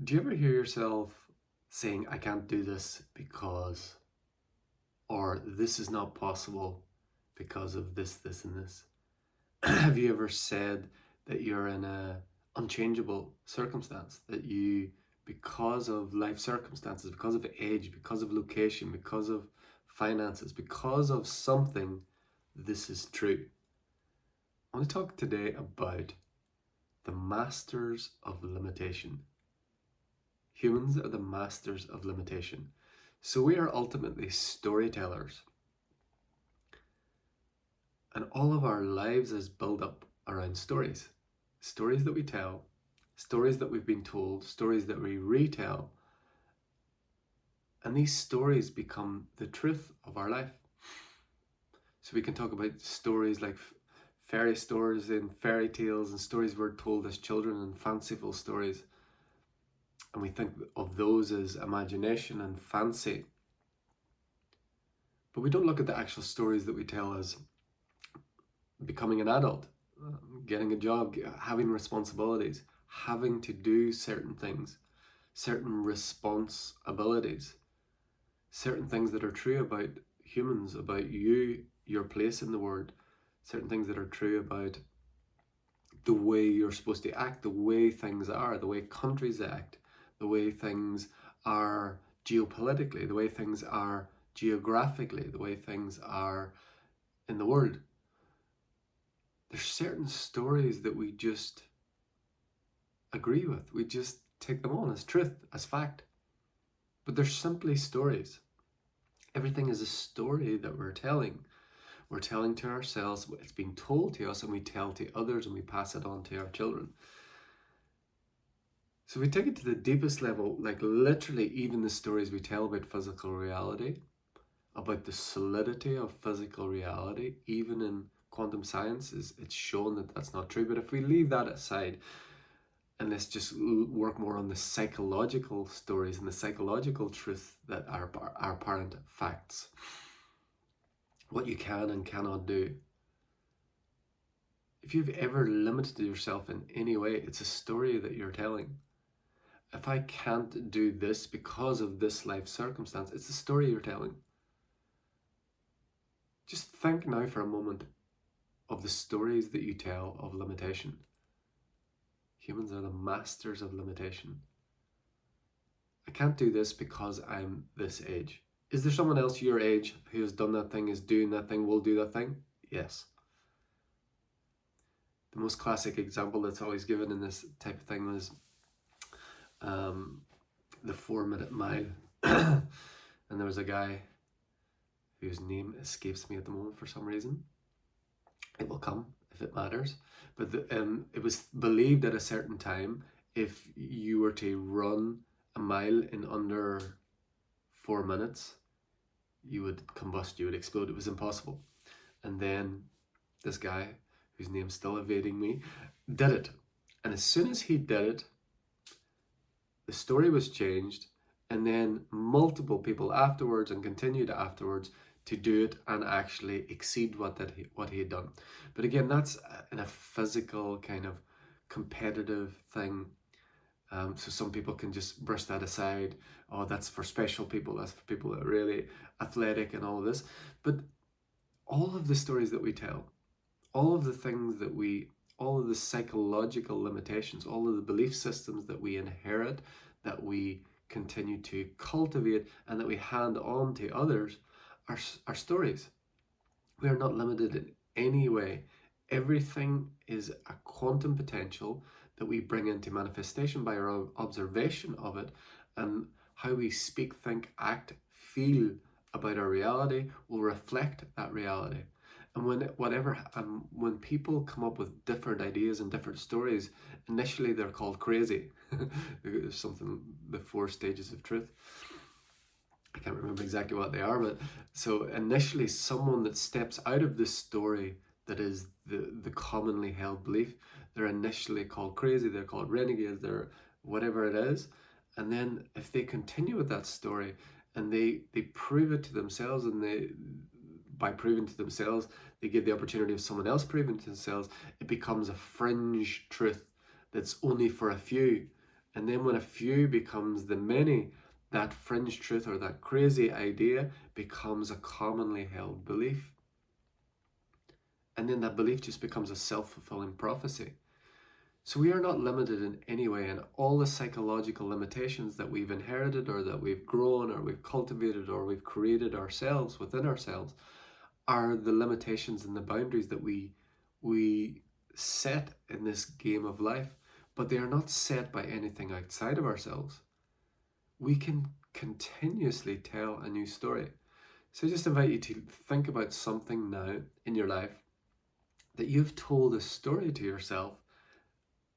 Do you ever hear yourself saying, I can't do this because, or this is not possible because of this, and this? Have you ever said that you're in a unchangeable circumstance, that you, because of life circumstances, because of age, because of location, because of finances, because of something, this is true? I want to talk today about the masters of limitation. Humans are the masters of limitation. So we are ultimately storytellers. And all of our lives is built up around stories. Stories that we tell, stories that we've been told, stories that we retell. And these stories become the truth of our life. So we can talk about stories like fairy stories and fairy tales and stories we're told as children and fanciful stories. And we think of those as imagination and fancy. But we don't look at the actual stories that we tell as becoming an adult, getting a job, having responsibilities, having to do certain things, certain responsibilities, certain things that are true about humans, about you, your place in the world, certain things that are true about the way you're supposed to act, the way things are, the way countries act, the way things are geopolitically, the way things are geographically, the way things are in the world. There's certain stories that we just agree with. We just take them on as truth, as fact. But they're simply stories. Everything is a story that we're telling. We're telling to ourselves, it's been told to us, and we tell to others, and we pass it on to our children. So we take it to the deepest level, like literally even the stories we tell about physical reality, about the solidity of physical reality, even in quantum science, it's shown that that's not true. But if we leave that aside, and let's just work more on the psychological stories and the psychological truth that are apparent facts, what you can and cannot do. If you've ever limited yourself in any way, it's a story that you're telling. If I can't do this because of this life circumstance, it's a story you're telling. Just think now for a moment of the stories that you tell of limitation. Humans are the masters of limitation. I can't do this because I'm this age. Is there someone else your age who has done that thing, is doing that thing, will do that thing? Yes. The most classic example that's always given in this type of thing was the 4-minute mile. And there was a guy whose name escapes me at the moment for some reason. It will come if it matters. But it was believed at a certain time, if you were to run a mile in under 4 minutes, you would combust, you would explode. It was impossible. And then this guy, whose name's still evading me, did it. And as soon as he did it, the story was changed, and then multiple people afterwards and continued afterwards to do it and actually exceed what he had done. But again, that's in a physical kind of competitive thing. So some people can just brush that aside. Oh, that's for special people. That's for people that are really athletic and all of this. But all of the stories that we tell, all of the things that all of the psychological limitations, all of the belief systems that we inherit, that we continue to cultivate, and that we hand on to others are stories. We are not limited in any way. Everything is a quantum potential that we bring into manifestation by our observation of it, and how we speak, think, act, feel about our reality will reflect that reality. And when people come up with different ideas and different stories, initially they're called crazy. There's something, the 4 stages of truth. I can't remember exactly what they are, but so initially someone that steps out of this story that is the commonly held belief, they're initially called crazy, they're called renegades, they're whatever it is. And then if they continue with that story and they prove it to themselves, and by proving to themselves, they give the opportunity of someone else proving to themselves, it becomes a fringe truth that's only for a few. And then when a few becomes the many, that fringe truth or that crazy idea becomes a commonly held belief. And then that belief just becomes a self-fulfilling prophecy. So we are not limited in any way, and all the psychological limitations that we've inherited or that we've grown or we've cultivated or we've created ourselves within ourselves are the limitations and the boundaries that we set in this game of life, but they are not set by anything outside of ourselves. We can continuously tell a new story. So I just invite you to think about something now in your life that you've told a story to yourself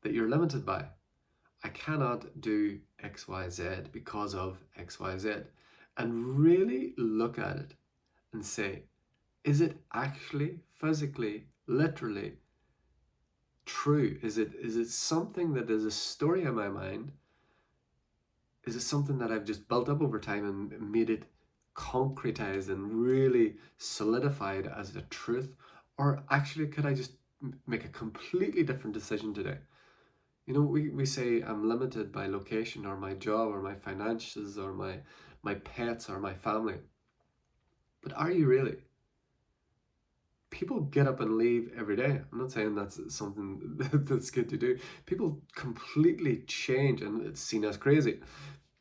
that you're limited by. I cannot do XYZ because of XYZ. And really look at it and say, is it actually, physically, literally true? Is it something that is a story in my mind? Is it something that I've just built up over time and made it concretized and really solidified as the truth? Or actually, could I just make a completely different decision today? You know, we say I'm limited by location or my job or my finances or my pets or my family. But are you really? People get up and leave every day. I'm not saying that's something that's good to do. People completely change, and it's seen as crazy.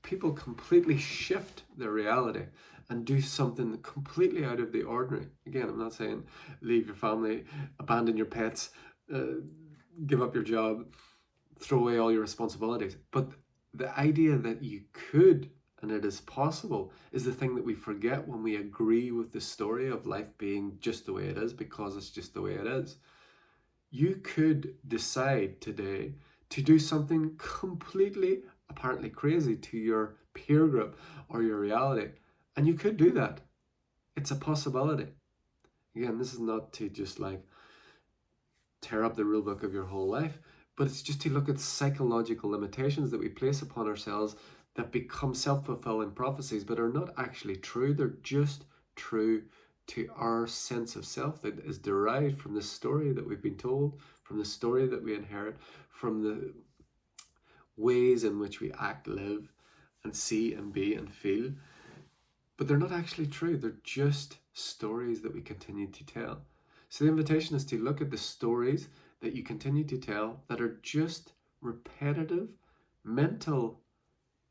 People completely shift their reality and do something completely out of the ordinary. Again, I'm not saying leave your family, abandon your pets, give up your job, throw away all your responsibilities. But the idea that you could and it is possible is the thing that we forget when we agree with the story of life being just the way it is because it's just the way it is. You could decide today to do something completely apparently crazy to your peer group or your reality, and you could do that. It's a possibility. Again, this is not to just like tear up the rule book of your whole life, but it's just to look at psychological limitations that we place upon ourselves that become self-fulfilling prophecies but are not actually true. They're just true to our sense of self that is derived from the story that we've been told, from the story that we inherit, from the ways in which we act, live, and see and be and feel. But they're not actually true. They're just stories that we continue to tell. So the invitation is to look at the stories that you continue to tell that are just repetitive mental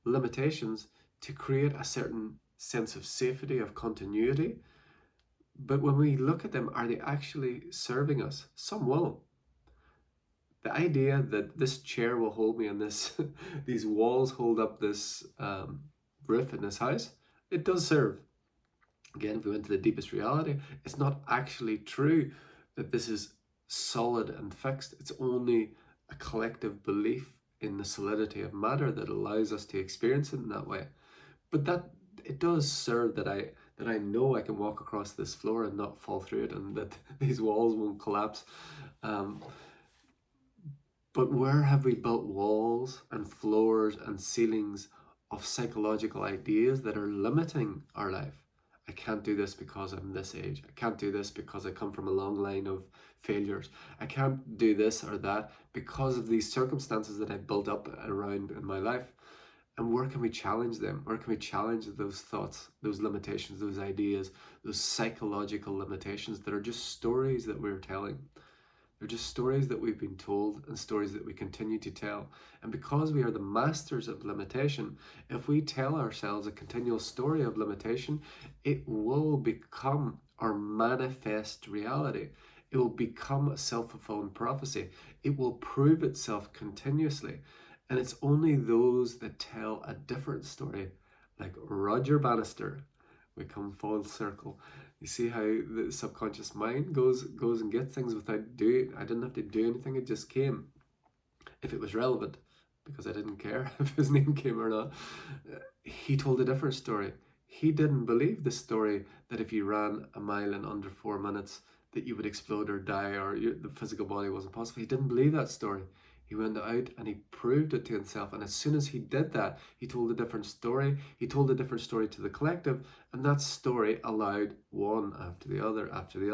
limitations to create a certain sense of safety, of continuity. But when we look at them, are they actually serving us? Some will. The idea that this chair will hold me and this these walls hold up this roof in this house, it does serve. Again, if we went to the deepest reality, it's not actually true that this is solid and fixed. It's only a collective belief in the solidity of matter that allows us to experience it in that way. But that it does serve that I know I can walk across this floor and not fall through it, and that these walls won't collapse. But where have we built walls and floors and ceilings of psychological ideas that are limiting our life? I can't do this because I'm this age. I can't do this because I come from a long line of failures. I can't do this or that because of these circumstances that I've built up around in my life. And where can we challenge them? Where can we challenge those thoughts, those limitations, those ideas, those psychological limitations that are just stories that we're telling? They're just stories that we've been told and stories that we continue to tell. And because we are the masters of limitation, if we tell ourselves a continual story of limitation, it will become our manifest reality. It will become a self-fulfilling prophecy. It will prove itself continuously. And it's only those that tell a different story, like Roger Bannister. We come full circle. You see how the subconscious mind goes and gets things without doing. I didn't have to do anything, it just came. If it was relevant, because I didn't care if his name came or not. He told a different story. He didn't believe the story that if you ran a mile in under 4 minutes that you would explode or die or the physical body wasn't possible. He didn't believe that story. He went out and he proved it to himself. And as soon as he did that, he told a different story. He told a different story to the collective. And that story allowed one after the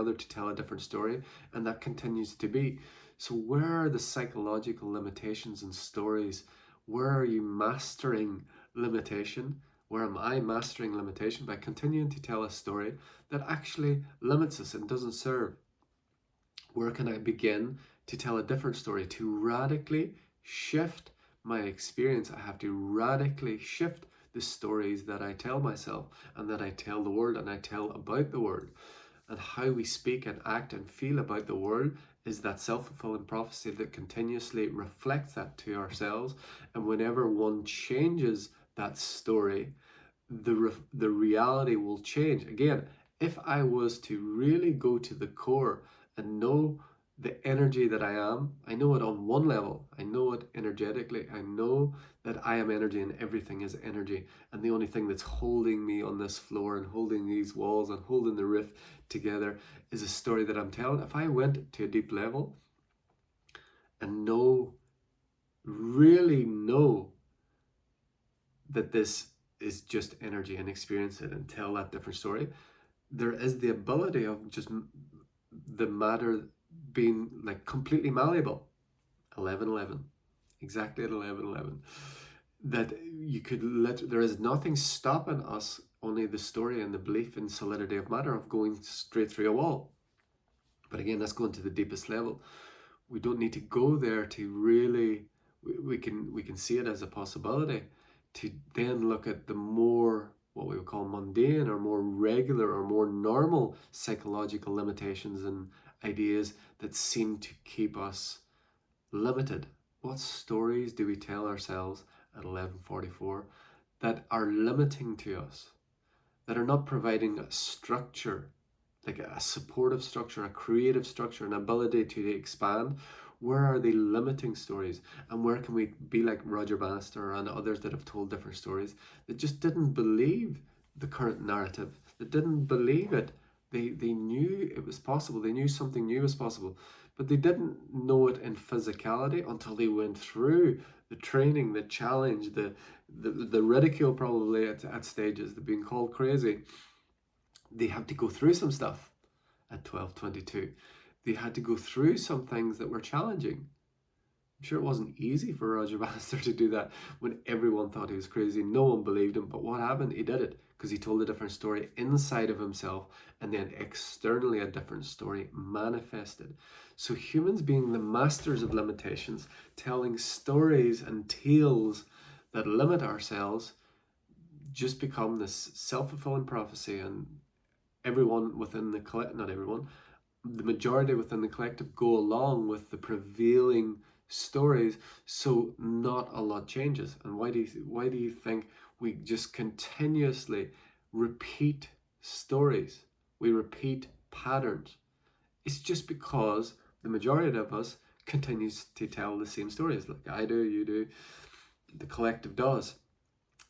other to tell a different story. And that continues to be. So where are the psychological limitations and stories Where are you mastering limitation? Where am I mastering limitation? By continuing to tell a story that actually limits us and doesn't serve. Where can I begin to tell a different story, to radically shift my experience? I have to radically shift the stories that I tell myself and that I tell the world and I tell about the world. And how we speak and act and feel about the world is that self-fulfilling prophecy that continuously reflects that to ourselves. And whenever one changes that story, the reality will change. Again, if I was to really go to the core and know the energy that I am, I know it on one level, I know it energetically, I know that I am energy and everything is energy, and the only thing that's holding me on this floor and holding these walls and holding the roof together is a story that I'm telling. If I went to a deep level and really know that this is just energy and experience it and tell that different story, there is the ability of just the matter being like completely malleable. 11:11, exactly at 11:11, that you could let, there is nothing stopping us, only the story and the belief in solidity of matter, of going straight through a wall. But again, that's going to the deepest level. We don't need to go there to really, we can see it as a possibility, to then look at the more, what we would call mundane or more regular or more normal psychological limitations and ideas that seem to keep us limited. What stories do we tell ourselves at 11:44 that are limiting to us, that are not providing a structure, like a supportive structure, a creative structure, an ability to expand? Where are the limiting stories? And where can we be like Roger Bannister and others that have told different stories that just didn't believe the current narrative, that didn't believe it? They knew it was possible. They knew something new was possible, but they didn't know it in physicality until they went through the training, the challenge, the ridicule probably at stages, the being called crazy. They had to go through some stuff at 12:22. They had to go through some things that were challenging. I'm sure it wasn't easy for Roger Bannister to do that when everyone thought he was crazy. No one believed him. But what happened? He did it because he told a different story inside of himself, and then externally a different story manifested. So humans, being the masters of limitations, telling stories and tales that limit ourselves, just become this self-fulfilling prophecy. And everyone within the collective, not everyone, the majority within the collective go along with the prevailing stories, so not a lot changes. And why do you think we just continuously repeat stories? We repeat patterns. It's just because the majority of us continues to tell the same stories, like I do, you do, the collective does.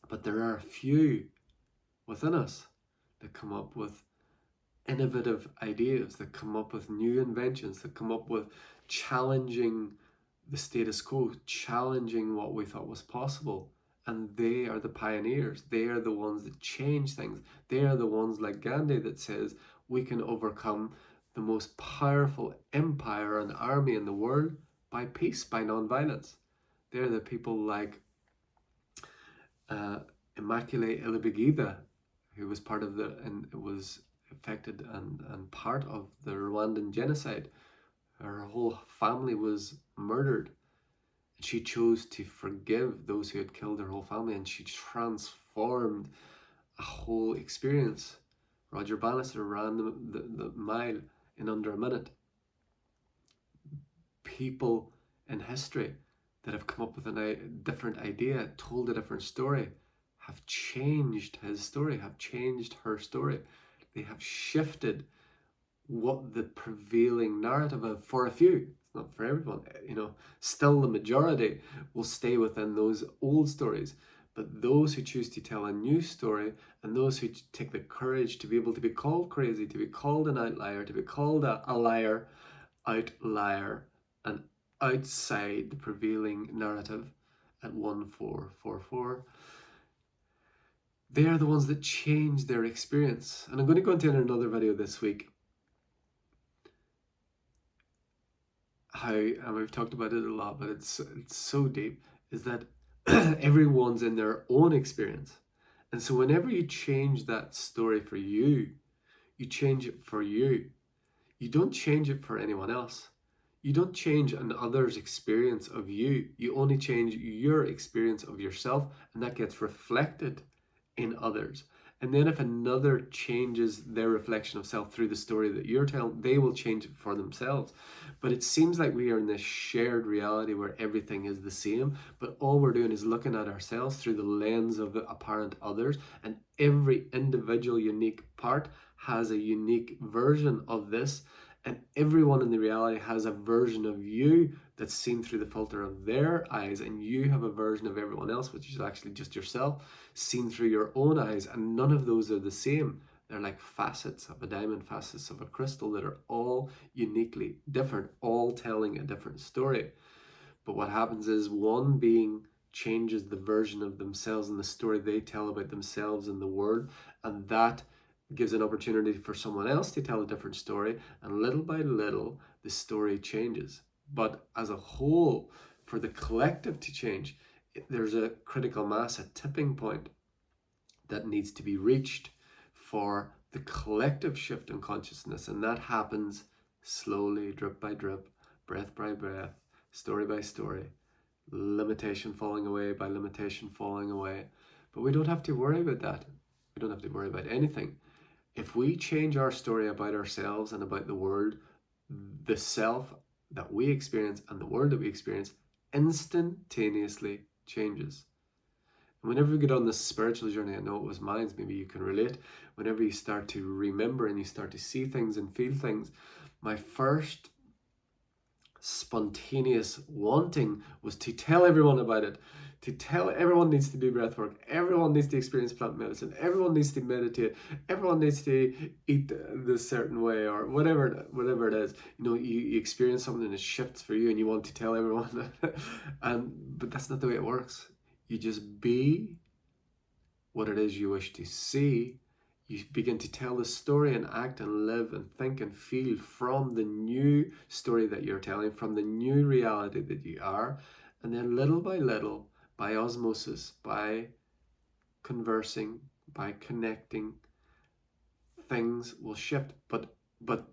But there are a few within us that come up with innovative ideas, that come up with new inventions, that come up with challenging the status quo, challenging what we thought was possible. And they are the pioneers. They are the ones that change things. They are the ones like Gandhi that says we can overcome the most powerful empire and army in the world by peace, by non-violence. They're the people like Immaculée Ilibagiza, who was part of and was affected and part of the Rwandan genocide. Her whole family was murdered. And she chose to forgive those who had killed her whole family, and she transformed a whole experience. Roger Bannister ran the mile in under a minute. People in history that have come up with a different idea, told a different story, have changed his story, have changed her story. They have shifted what the prevailing narrative of, for a few. It's not for everyone, still the majority will stay within those old stories. But those who choose to tell a new story, and those who take the courage to be able to be called crazy, to be called an outlier, to be called a liar, outlier, and outside the prevailing narrative at 1444, they are the ones that change their experience. And I'm going to go into another video this week how, and we've talked about it a lot, but it's so deep, is that everyone's in their own experience. And so whenever you change that story for you, you change it for you. You don't change it for anyone else. You don't change another's experience of you. You only change your experience of yourself, and that gets reflected in others. And then if another changes their reflection of self through the story that you're telling, they will change it for themselves. But it seems like we are in this shared reality where everything is the same, but all we're doing is looking at ourselves through the lens of the apparent others, and every individual unique part has a unique version of this, and everyone in the reality has a version of you that's seen through the filter of their eyes, and you have a version of everyone else, which is actually just yourself, seen through your own eyes, and none of those are the same. They're like facets of a diamond, facets of a crystal that are all uniquely different, all telling a different story. But what happens is one being changes the version of themselves and the story they tell about themselves in the world, and that gives an opportunity for someone else to tell a different story, and little by little the story changes. But as a whole, for the collective to change, there's a critical mass, a tipping point that needs to be reached for the collective shift in consciousness, and that happens slowly, drip by drip, breath by breath, story by story, limitation falling away by limitation falling away. But we don't have to worry about that. We don't have to worry about anything. If we change our story about ourselves and about the world, the self that we experience and the world that we experience instantaneously changes. And whenever we get on this spiritual journey, I know it was mine, maybe you can relate. Whenever you start to remember and you start to see things and feel things, my first spontaneous wanting was to tell everyone about it, to tell everyone needs to do breath work, everyone needs to experience plant medicine, everyone needs to meditate, everyone needs to eat this certain way, or whatever it is. You know, you experience something and it shifts for you and you want to tell everyone. But that's not the way it works. You just be what it is you wish to see. You begin to tell the story and act and live and think and feel from the new story that you're telling, from the new reality that you are. And then little by little, by osmosis, by conversing, by connecting, things will shift. But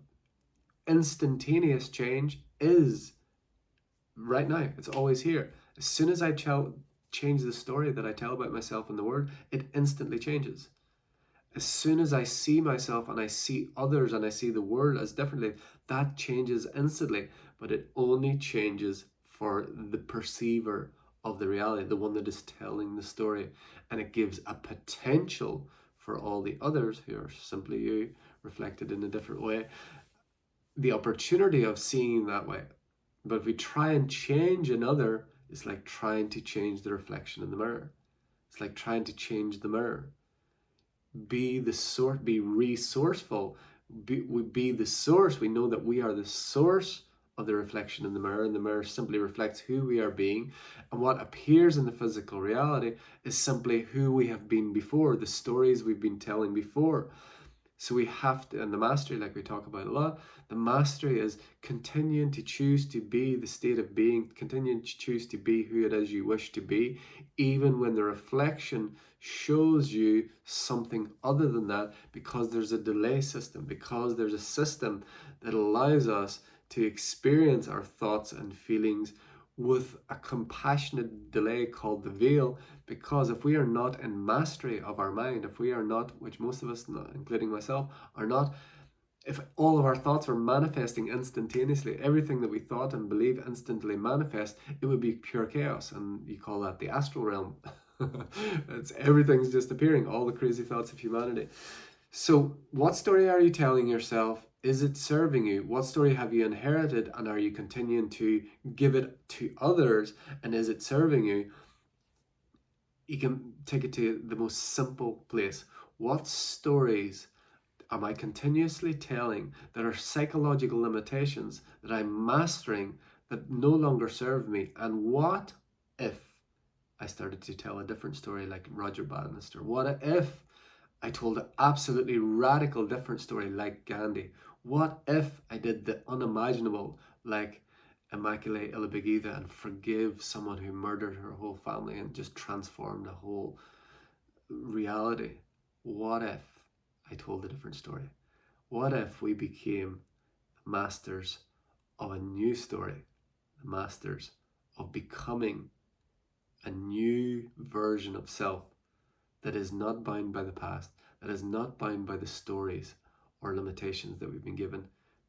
instantaneous change is right now. It's always here. As soon as I change the story that I tell about myself in the world, it instantly changes. As soon as I see myself and I see others and I see the world as differently, that changes instantly. But it only changes for the perceiver of the reality, the one that is telling the story. And it gives a potential for all the others who are simply you, reflected in a different way, the opportunity of seeing that way. But if we try and change another, it's like trying to change the reflection in the mirror. It's like trying to change the mirror. Be resourceful, be the source. We know that we are the source of the reflection in the mirror, and the mirror simply reflects who we are being, and what appears in the physical reality is simply who we have been before, the stories we've been telling before. So we have to, and the mastery, like we talk about a lot, the mastery is continuing to choose to be the state of being, continuing to choose to be who it is you wish to be, even when the reflection shows you something other than that, because there's a delay system, because there's a system that allows us to experience our thoughts and feelings with a compassionate delay called the veil. Because if we are not in mastery of our mind, if we are not, which most of us, including myself, are not, if all of our thoughts were manifesting instantaneously, everything that we thought and believe instantly manifest, it would be pure chaos. And you call that the astral realm. Everything's just appearing, all the crazy thoughts of humanity. So what story are you telling yourself? Is it serving you? What story have you inherited, and are you continuing to give it to others? And is it serving you? You can take it to the most simple place. What stories am I continuously telling that are psychological limitations that I'm mastering that no longer serve me? And what if I started to tell a different story like Roger Bannister? What if I told an absolutely radical different story like Gandhi? What if I did the unimaginable like Immaculate Ilibagiza and forgive someone who murdered her whole family and just transformed the whole reality? What if I told a different story? What if we became masters of a new story, the masters of becoming a new version of self that is not bound by the past, that is not bound by the stories or limitations that we've been given,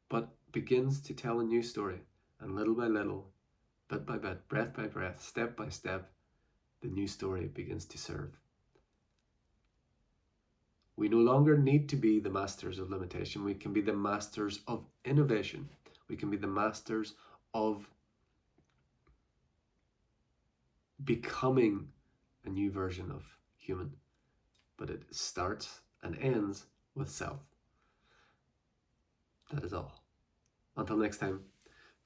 but begins to tell a new story. And little by little, bit by bit, breath by breath, step by step, the new story begins to serve. We no longer need to be the masters of limitation. We can be the masters of innovation. We can be the masters of becoming a new version of human. But it starts and ends with self. That is all. Until next time,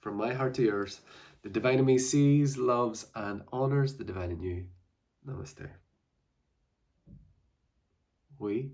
from my heart to yours, the divine in me sees, loves, and honors the divine in you. Namaste. We